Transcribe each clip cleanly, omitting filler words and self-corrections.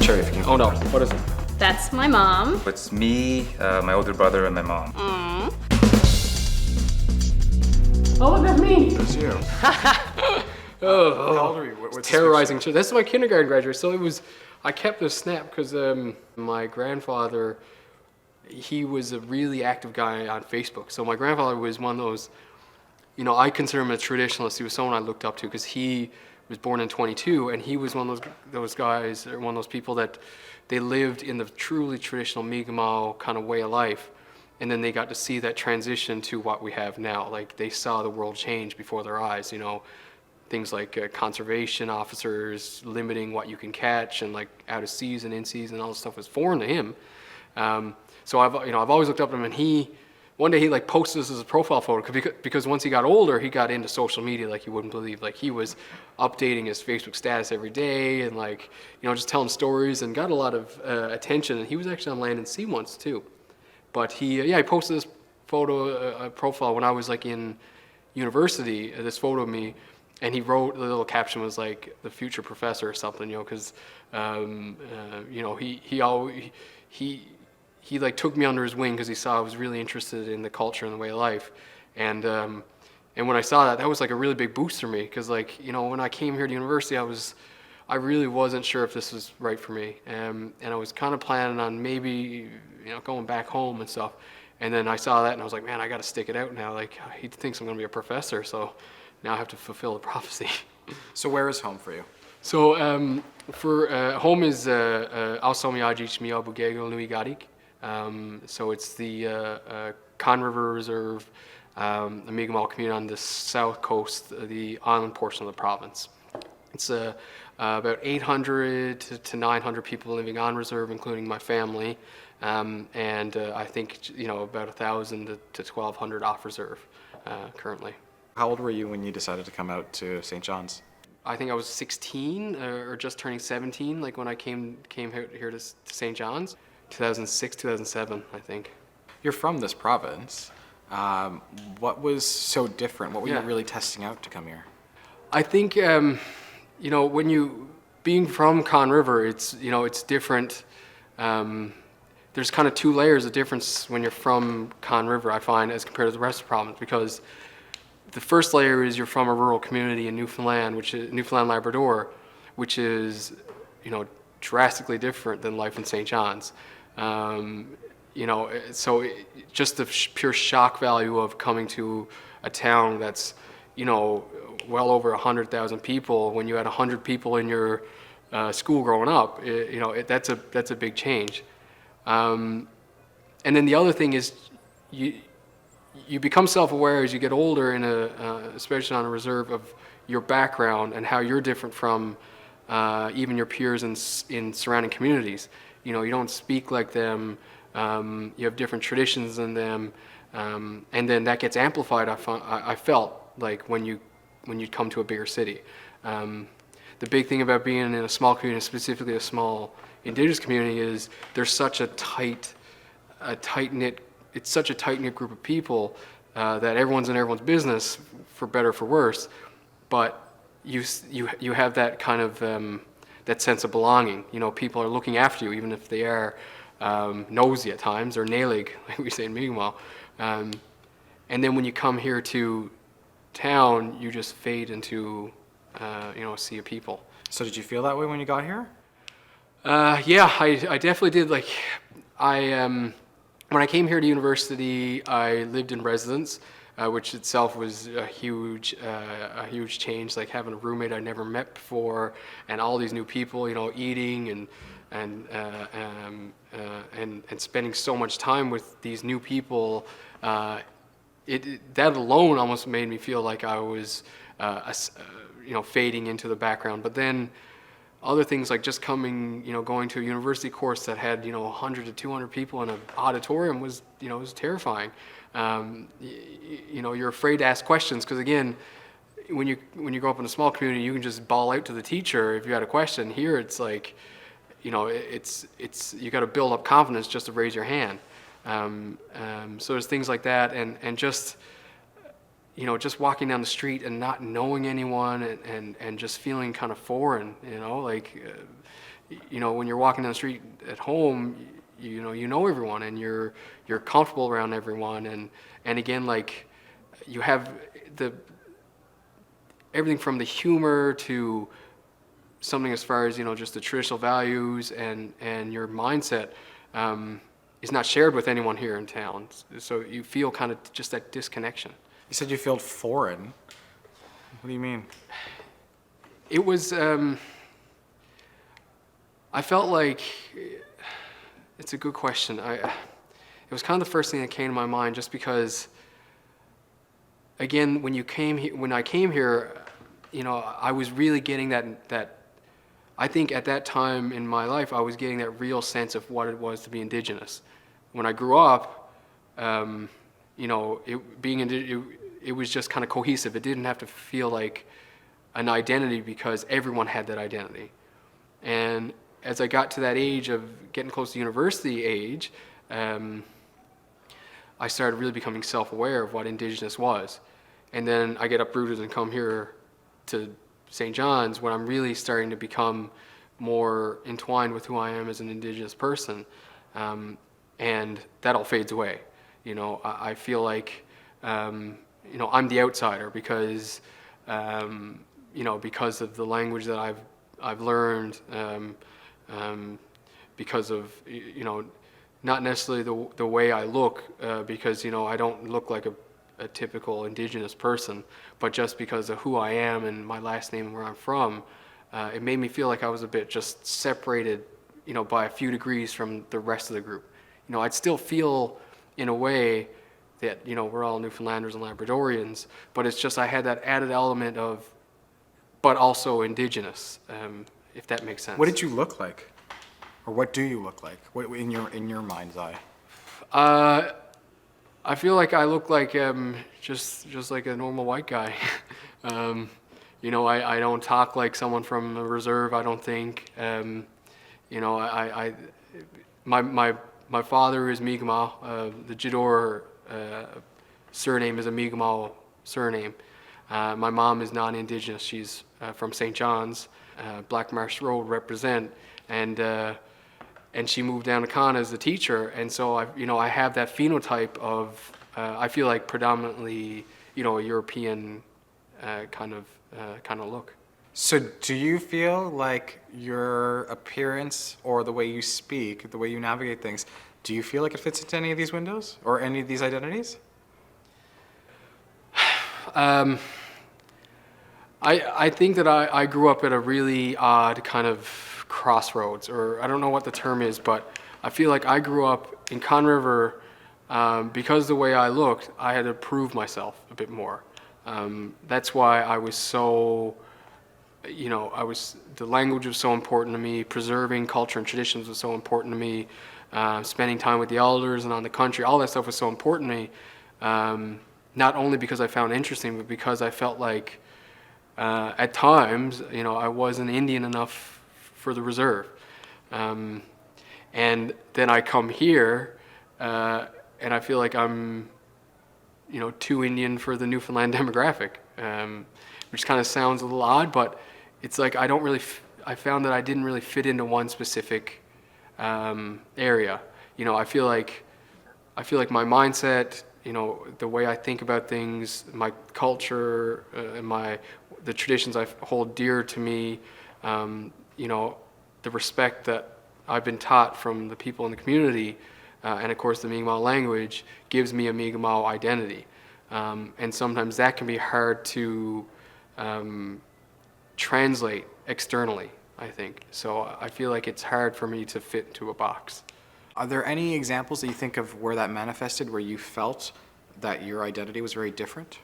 picture if you can. Oh no, what is it? That's my mom. It's me, my older brother, and my mom. Oh, look at me. That's you. How old are you? What's terrorizing. This is my kindergarten graduate. So I kept this snap because my grandfather, he was a really active guy on Facebook. So my grandfather was one of those, I consider him a traditionalist. He was someone I looked up to because he was born in 22, and he was one of those guys, or one of those people that they lived in the truly traditional Mi'kmaq kind of way of life. And then they got to see that transition to what we have now. Like, they saw the world change before their eyes, things like conservation officers limiting what you can catch, and like out of season, in season, all this stuff was foreign to him. So I've always looked up to him, and one day he like posted this as a profile photo because once he got older, he got into social media like you wouldn't believe. Like, he was updating his Facebook status every day, and like, just telling stories, and got a lot of attention. And he was actually on Land and Sea once too. But he posted this photo, profile when I was like in university, this photo of me, and he wrote, the little caption was like, "the future professor" or something, because he like took me under his wing because he saw I was really interested in the culture and the way of life. And when I saw that was like a really big boost for me, because like, when I came here to university, I really wasn't sure if this was right for me, and I was kind of planning on maybe going back home and stuff. And then I saw that, and I was like, man, I got to stick it out now. Like, he thinks I'm going to be a professor, so now I have to fulfill the prophecy. So where is home for you? So for home is Alsomiajich Miabugego Nui Garik. So it's the Con River Reserve, the Mi'kmaq community on the south coast, the island portion of the province. It's about 800 to 900 people living on reserve, including my family, and I think about 1,000 to 1,200 off reserve currently. How old were you when you decided to come out to St. John's? I think I was 16 or just turning 17, like when I came here to St. John's, 2006, 2007, I think. You're from this province. What was so different? What were you really testing out to come here? I think, when being from Con River, it's different. There's kind of two layers of difference when you're from Con River, I find, as compared to the rest of the province, because the first layer is you're from a rural community in Newfoundland, which is Newfoundland, Labrador, which is, drastically different than life in St. John's. So just the pure shock value of coming to a town that's, well over 100,000 people, when you had 100 people in your school growing up, that's a big change. And then the other thing is you become self-aware as you get older, especially on a reserve, of your background and how you're different from even your peers in surrounding communities. You don't speak like them. You have different traditions than them, and then that gets amplified. I felt like when you come to a bigger city. The big thing about being in a small community, specifically a small Indigenous community, is there's such a tight-knit. It's such a tight-knit group of people that everyone's in everyone's business, for better or for worse. But you have that kind of that sense of belonging. People are looking after you, even if they are nosy at times, or nalig, like we say in Mi'kmaq. And then when you come here to town, you just fade into a sea of people. So did you feel that way when you got here? Yeah, I definitely did. Like, when I came here to university, I lived in residence, which itself was a huge change. Like, having a roommate I never met before, and all these new people, eating and spending so much time with these new people. That alone almost made me feel like I was, fading into the background. But then other things like just going to a university course that had 100 to 200 people in an auditorium was terrifying. You're afraid to ask questions because, again, when you grow up in a small community, you can just bawl out to the teacher if you had a question. Here, it's like, you got to build up confidence just to raise your hand. So there's things like that, and just walking down the street and not knowing anyone, and just feeling kind of foreign, when you're walking down the street at home, you know everyone, and you're comfortable around everyone, and again, like, you have everything from the humor to something as far as just the traditional values and your mindset is not shared with anyone here in town. So you feel kind of just that disconnection. You said you felt foreign. What do you mean? It was, I felt like, it's a good question. It was kind of the first thing that came to my mind, just because, again, when I came here, I was really getting that, I think at that time in my life, I was getting that real sense of what it was to be Indigenous. When I grew up, it was just kind of cohesive. It didn't have to feel like an identity because everyone had that identity. And as I got to that age of getting close to university age, I started really becoming self-aware of what Indigenous was. And then I get uprooted and come here to St. John's when I'm really starting to become more entwined with who I am as an Indigenous person. And that all fades away. I feel like, I'm the outsider because, because of the language that I've learned, because of, not necessarily the way I look, because, I don't look like a typical Indigenous person, but just because of who I am and my last name and where I'm from, it made me feel like I was a bit just separated, by a few degrees from the rest of the group. I'd still feel in a way that, we're all Newfoundlanders and Labradorians, but it's just I had that added element of, but also Indigenous, if that makes sense. What did you look like? Or what do you look like? What in your mind's eye? I feel like I look like just like a normal white guy. I don't talk like someone from a reserve, I don't think. My father is Mi'kmaq. The Jeddore surname is a Mi'kmaq surname. My mom is non-Indigenous. She's from St. John's, Black Marsh Road represent, and she moved down to Canada as a teacher. And so I have that phenotype of I feel like predominantly a European kind of look. So do you feel like your appearance or the way you speak, the way you navigate things, do you feel like it fits into any of these windows or any of these identities? I think that I grew up at a really odd kind of crossroads, or I don't know what the term is, but I feel like I grew up in Conn River because the way I looked, I had to prove myself a bit more. That's why I was so, the language was so important to me, preserving culture and traditions was so important to me, spending time with the elders and on the country, all that stuff was so important to me, not only because I found it interesting, but because I felt like at times, I wasn't Indian enough for the reserve. And then I come here, and I feel like I'm, too Indian for the Newfoundland demographic, which kind of sounds a little odd, but it's like I found that I didn't really fit into one specific area. I feel like my mindset, the way I think about things, my culture, and the traditions I hold dear to me, the respect that I've been taught from the people in the community, and of course the Mi'kmaq language gives me a Mi'kmaq identity. And sometimes that can be hard to translate externally, I think. So I feel like it's hard for me to fit into a box. Are there any examples that you think of where that manifested, where you felt that your identity was very different?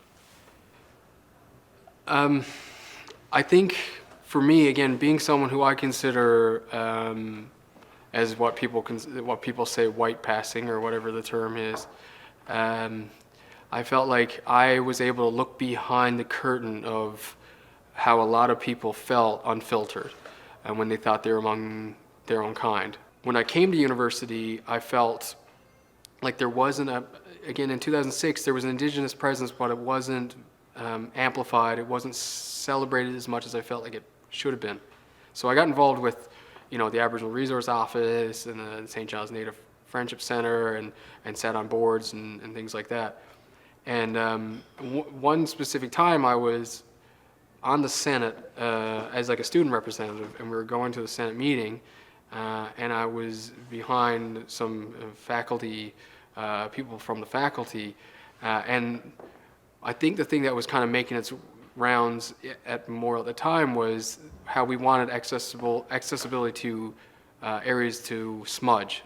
I think for me, again, being someone who I consider as what people say white passing or whatever the term is, I felt like I was able to look behind the curtain of how a lot of people felt unfiltered and when they thought they were among their own kind. When I came to university, I felt like there wasn't again in 2006, there was an Indigenous presence, but it wasn't amplified, it wasn't celebrated as much as I felt like it should have been. So I got involved with, the Aboriginal Resource Office and the St. John's Native Friendship Center and sat on boards and things like that. And one specific time I was on the Senate as like a student representative, and we were going to the Senate meeting, and I was behind some faculty, people from the faculty, and I think the thing that was kind of making its rounds at Memorial at the time was how we wanted accessibility to areas to smudge,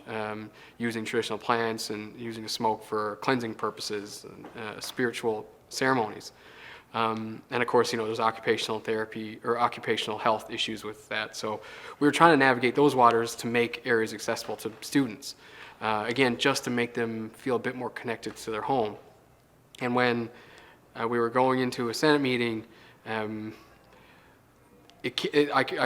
using traditional plants and using the smoke for cleansing purposes, and, spiritual ceremonies. And of course, there's occupational therapy or occupational health issues with that. So we were trying to navigate those waters to make areas accessible to students. Again, just to make them feel a bit more connected to their home. And when we were going into a Senate meeting, I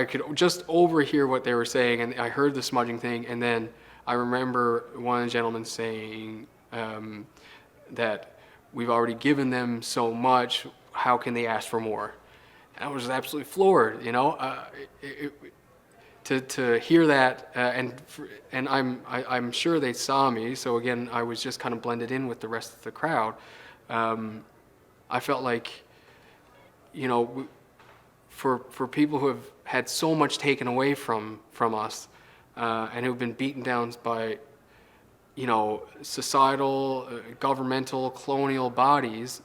could just overhear what they were saying, and I heard the smudging thing, and then I remember one gentleman saying that we've already given them so much, how can they ask for more? And I was absolutely floored, to hear that, and I'm sure they saw me, so again, I was just kind of blended in with the rest of the crowd. I felt like, for people who have had so much taken away from us, and who've been beaten down by, societal, governmental, colonial bodies,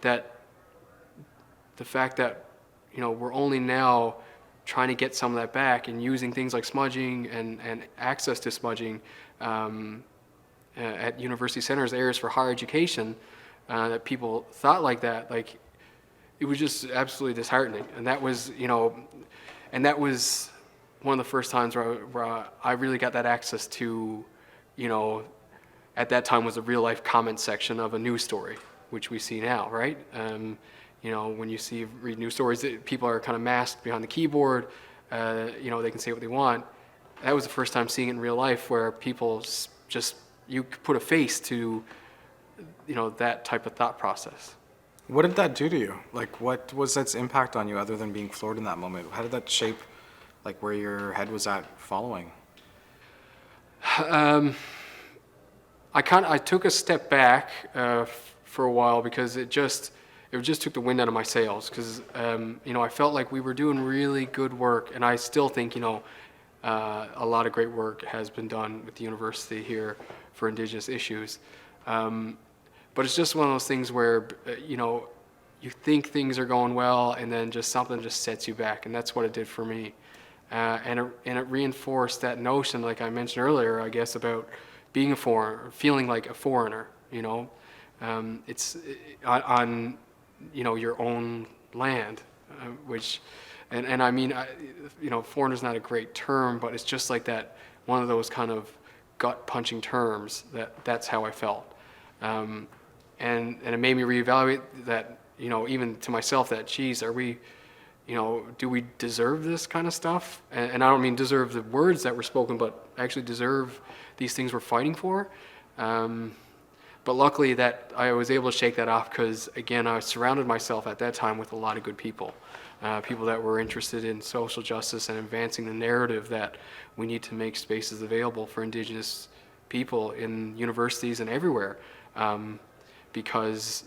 that the fact that, we're only now trying to get some of that back and using things like smudging and access to smudging at university centers, areas for higher education, that people thought like that, it was just absolutely disheartening. And that was, one of the first times where I really got that access to, at that time was a real life comment section of a news story, which we see now, right? When you read news stories, people are kind of masked behind the keyboard, they can say what they want. That was the first time seeing it in real life where people just, you could put a face to, that type of thought process. What did that do to you? What was its impact on you other than being floored in that moment? How did that shape, where your head was at following? I took a step back for a while because it just took the wind out of my sails because, I felt like we were doing really good work, and I still think, a lot of great work has been done with the university here for Indigenous issues. But it's just one of those things where, you think things are going well, and then just something just sets you back, and that's what it did for me. And it reinforced that notion, like I mentioned earlier, I guess, about being a foreigner, feeling like a foreigner. It's on your own land, which, and I mean, foreigner's not a great term, but it's just like that, one of those kind of gut-punching terms that's how I felt. And it made me reevaluate that, even to myself, that, geez, are we, do we deserve this kind of stuff? And I don't mean deserve the words that were spoken, but actually deserve these things we're fighting for. But luckily that I was able to shake that off because, again, I surrounded myself at that time with a lot of good people, people that were interested in social justice and advancing the narrative that we need to make spaces available for Indigenous people in universities and everywhere. Because,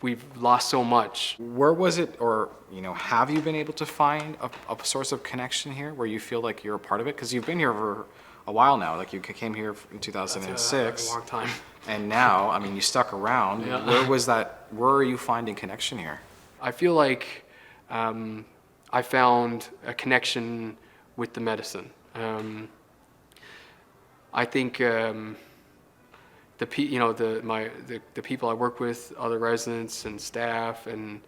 we've lost so much. Where was it, or, have you been able to find a source of connection here where you feel like you're a part of it? Because you've been here for a while now. You came here in 2006. That's a long time. And now, you stuck around. Yeah. Where are you finding connection here? I feel like I found a connection with the medicine. I think the people I work with, other residents and staff and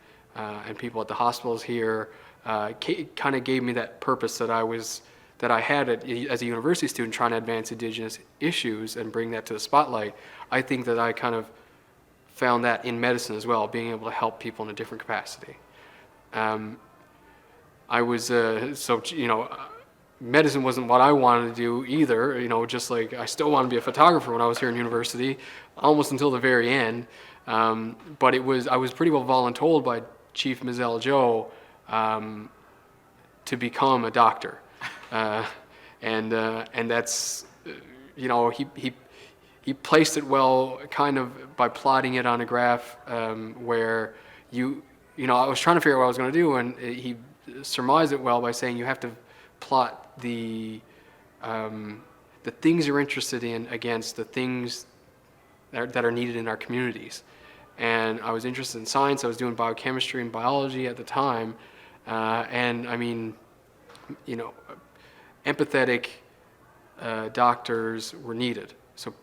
people at the hospitals here, kind of gave me that purpose that I had as a university student, trying to advance Indigenous issues and bring that to the spotlight. I think that I kind of found that in medicine as well, being able to help people in a different capacity. Medicine wasn't what I wanted to do either, just like I still wanted to be a photographer when I was here in university, almost until the very end. But I was pretty well voluntold by Chief Mizell Joe to become a doctor, and that's he placed it well, kind of by plotting it on a graph where I was trying to figure out what I was going to do, and he surmised it well by saying you have to plot the things you're interested in against the things that are needed in our communities. And I was interested in science. I was doing biochemistry and biology at the time, and I mean, empathetic doctors were needed. So,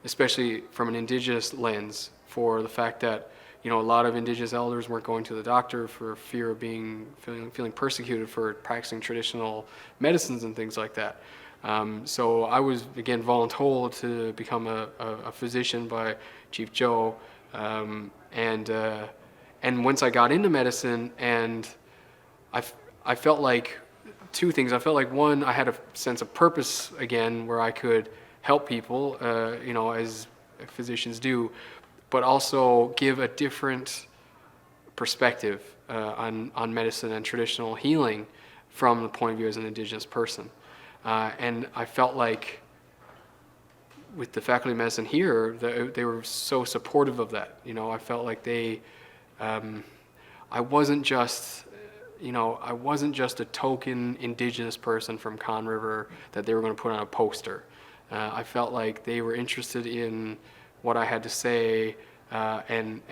especially from an Indigenous lens, for the fact that a lot of Indigenous elders weren't going to the doctor for fear of feeling persecuted for practicing traditional medicines and things like that. So I was, again, voluntold to become a physician by Chief Joe. And once I got into medicine, and I felt like two things. I felt like, one, I had a sense of purpose again, where I could help people, as physicians do, but also give a different perspective on medicine and traditional healing from the point of view as an Indigenous person. And I felt like with the Faculty of Medicine here, they were so supportive of that. I felt like I wasn't just a token Indigenous person from Conn River that they were going to put on a poster. I felt like they were interested in what I had to say, and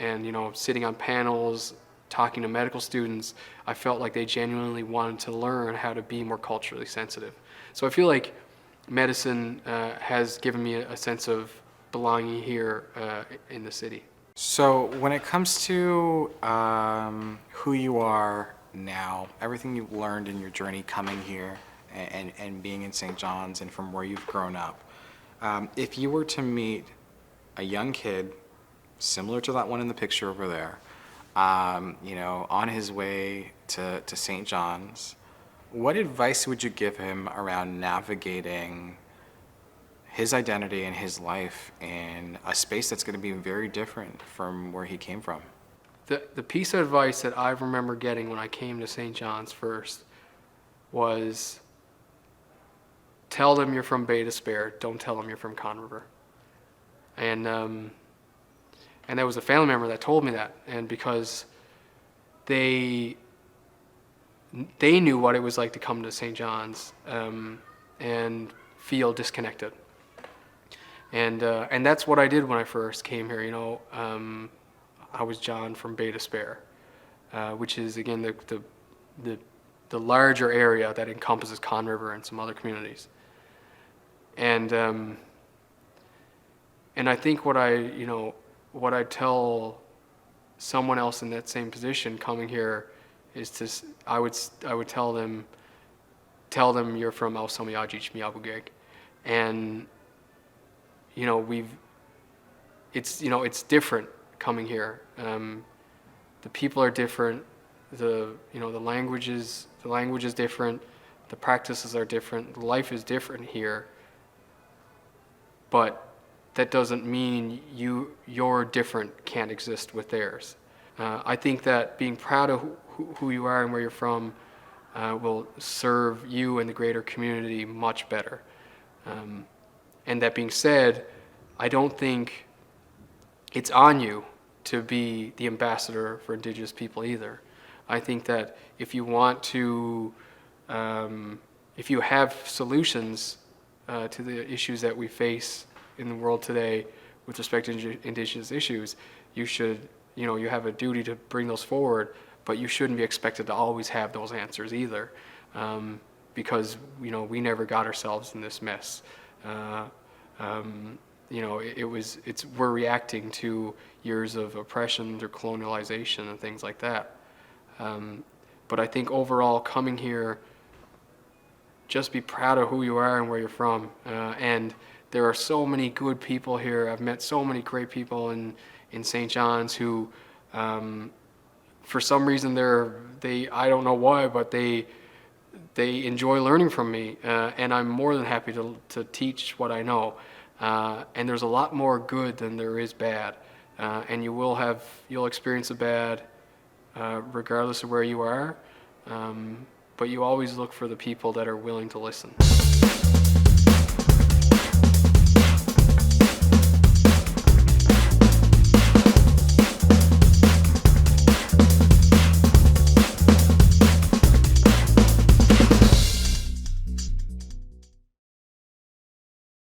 sitting on panels, talking to medical students. I felt like they genuinely wanted to learn how to be more culturally sensitive. So I feel like medicine has given me a sense of belonging here in the city. So when it comes to who you are now, everything you've learned in your journey coming here and being in St. John's and from where you've grown up, if you were to meet a young kid similar to that one in the picture over there, on his way to St. John's, what advice would you give him around navigating his identity and his life in a space that's going to be very different from where he came from? The piece of advice that I remember getting when I came to St. John's first was, tell them you're from Bay Despair, don't tell them you're from Conn River. And there was a family member that told me that, and because they knew what it was like to come to St. John's and feel disconnected. And that's what I did when I first came here. I was John from Bay Despair, which is, again, the larger area that encompasses Conn River and some other communities. And I think what I tell someone else in that same position coming here is I would tell them you're from Alsomiajic Miabugeg, and it's different coming here. The people are different. The language is different. The practices are different. Life is different here. But that doesn't mean your different can't exist with theirs. I think that being proud of who you are and where you're from will serve you and the greater community much better. And that being said, I don't think it's on you to be the ambassador for Indigenous people either. I think that if you want to, if you have solutions to the issues that we face in the world today with respect to Indigenous issues, you should, you have a duty to bring those forward, but you shouldn't be expected to always have those answers either, because we never got ourselves in this mess. We're reacting to years of oppression or colonialization and things like that. But I think overall, coming here, just be proud of who you are and where you're from. And there are so many good people here. I've met so many great people in St. John's who, for some reason, I don't know why, but they enjoy learning from me, and I'm more than happy to teach what I know. And there's a lot more good than there is bad, and you'll experience the bad regardless of where you are. but you always look for the people that are willing to listen.